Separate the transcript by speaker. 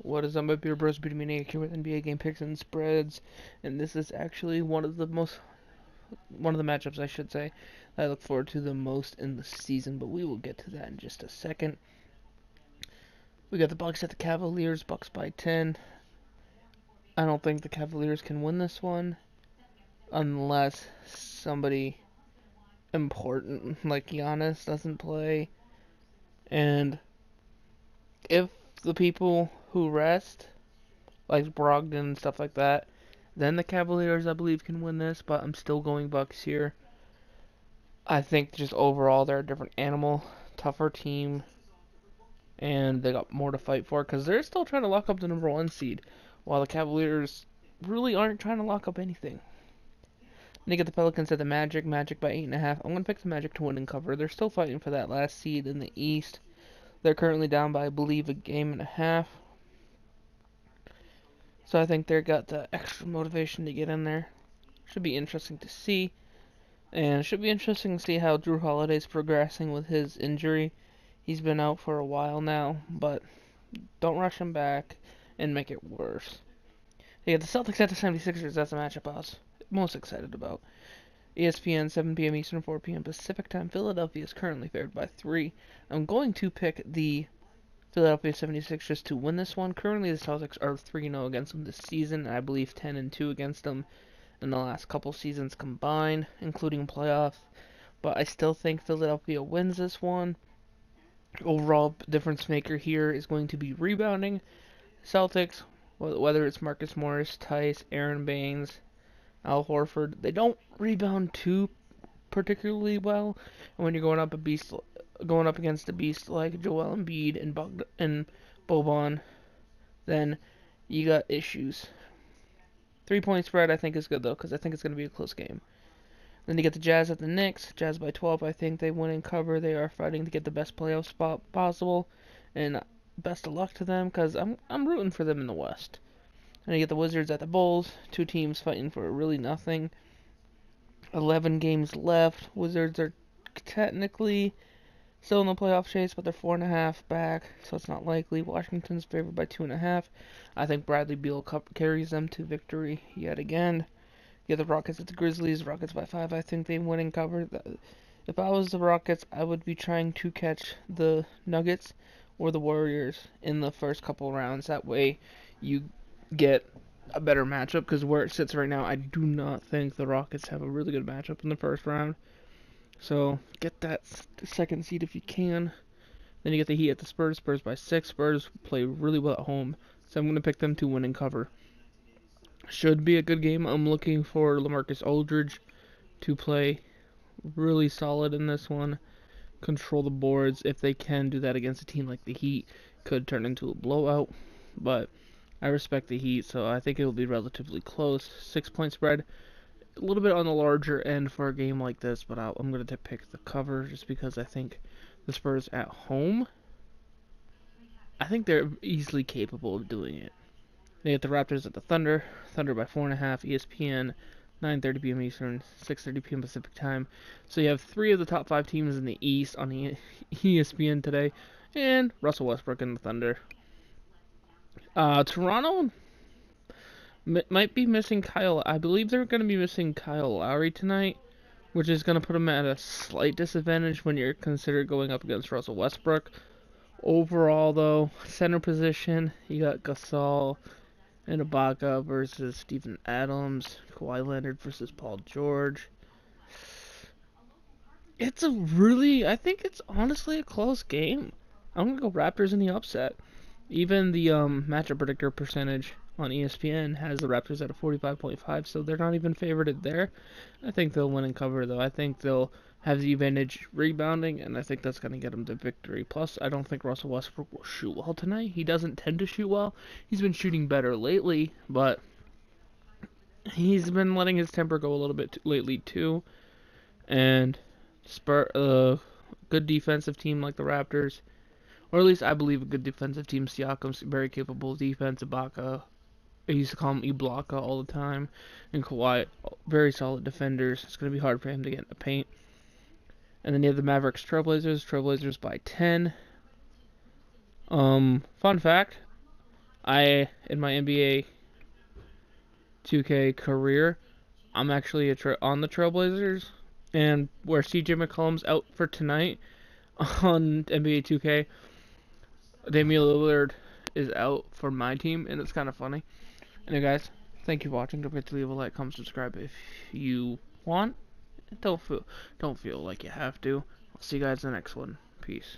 Speaker 1: What is up, my beer bros? Beating Maine-iac here with NBA game picks and spreads, and this is actually one of the matchups, I should say, that I look forward to the most in the season. But we will get to that in just a second. We got the Bucks at the Cavaliers. Bucks by 10. I don't think the Cavaliers can win this one unless somebody important like Giannis doesn't play, and if the people who rest, like Brogdon and stuff like that, then the Cavaliers, I believe, can win this, but I'm still going Bucks here. I think just overall they're a different animal, tougher team, and they got more to fight for because they're still trying to lock up the number one seed, while the Cavaliers really aren't trying to lock up anything. They get the Pelicans at the Magic. Magic by 8.5. I'm gonna pick the Magic to win and cover. They're still fighting for that last seed in the East. They're currently down by, I believe, a game and a half. So I think they've got the extra motivation to get in there. Should be interesting to see. And it should be interesting to see how Drew Holiday's progressing with his injury. He's been out for a while now, but don't rush him back and make it worse. They got the Celtics at the 76ers. That's the matchup I was most excited about. ESPN, 7 p.m. Eastern, 4 p.m. Pacific time. Philadelphia is currently favored by 3. I'm going to pick the Philadelphia 76ers to win this one. Currently, the Celtics are 3-0 against them this season, and I believe 10-2 against them in the last couple seasons combined, including playoffs. But I still think Philadelphia wins this one. Overall difference maker here is going to be rebounding. Celtics, whether it's Marcus Morris, Tice, Aaron Baines, Al Horford, they don't rebound too particularly well. And when you're going up against a beast like Joel Embiid and Boban, then you got issues. 3-point spread I think is good though, because I think it's going to be a close game. Then you get the Jazz at the Knicks. Jazz by 12. I think they win and cover. They are fighting to get the best playoff spot possible, and best of luck to them because I'm rooting for them in the West. And you get the Wizards at the Bulls. Two teams fighting for really nothing. 11 games left. Wizards are technically still in the playoff chase, but they're 4.5 back, so it's not likely. Washington's favored by 2.5. I think Bradley Beal carries them to victory yet again. You get the Rockets at the Grizzlies. Rockets by 5. I think they win and cover. If I was the Rockets, I would be trying to catch the Nuggets or the Warriors in the first couple rounds. That way you get a better matchup, because where it sits right now, I do not think the Rockets have a really good matchup in the first round. So get that second seed if you can. Then you get the Heat at the Spurs. Spurs by 6. Spurs play really well at home, so I'm going to pick them to win and cover. Should be a good game. I'm looking for LaMarcus Aldridge to play really solid in this one. Control the boards. If they can do that against a team like the Heat, could turn into a blowout. But I respect the Heat, so I think it will be relatively close. 6-point spread. A little bit on the larger end for a game like this, but I'm going to pick the cover just because I think the Spurs at home, I think they're easily capable of doing it. They get the Raptors at the Thunder. Thunder by 4.5. ESPN, 9:30 p.m. Eastern, 6:30 p.m. Pacific time. So you have 3 of the top 5 teams in the East on ESPN today, and Russell Westbrook and the Thunder. Toronto might be missing Kyle. I believe they're going to be missing Kyle Lowry tonight, which is going to put them at a slight disadvantage when you're considered going up against Russell Westbrook. Overall, though, center position, you got Gasol and Ibaka versus Steven Adams, Kawhi Leonard versus Paul George. I think it's honestly a close game. I'm going to go Raptors in the upset. Even the matchup predictor percentage on ESPN has the Raptors at a 45.5, so they're not even favored there. I think they'll win and cover, though. I think they'll have the advantage rebounding, and I think that's going to get them to victory. Plus, I don't think Russell Westbrook will shoot well tonight. He doesn't tend to shoot well. He's been shooting better lately, but he's been letting his temper go a little bit lately, too. And good defensive team like the Raptors, or at least I believe a good defensive team. Siakam's very capable of defense. Ibaka, I used to call him Ibaka all the time, and Kawhi, very solid defenders. It's going to be hard for him to get in the paint. And then you have the Mavericks Trailblazers. Trailblazers by 10. Fun fact, in my NBA 2K career, I'm actually on the Trailblazers, and where CJ McCollum's out for tonight on NBA 2K, Damian Lillard is out for my team, and it's kind of funny. Anyway, guys, thank you for watching. Don't forget to leave a like, comment, subscribe if you want. Don't feel like you have to. I'll see you guys in the next one. Peace.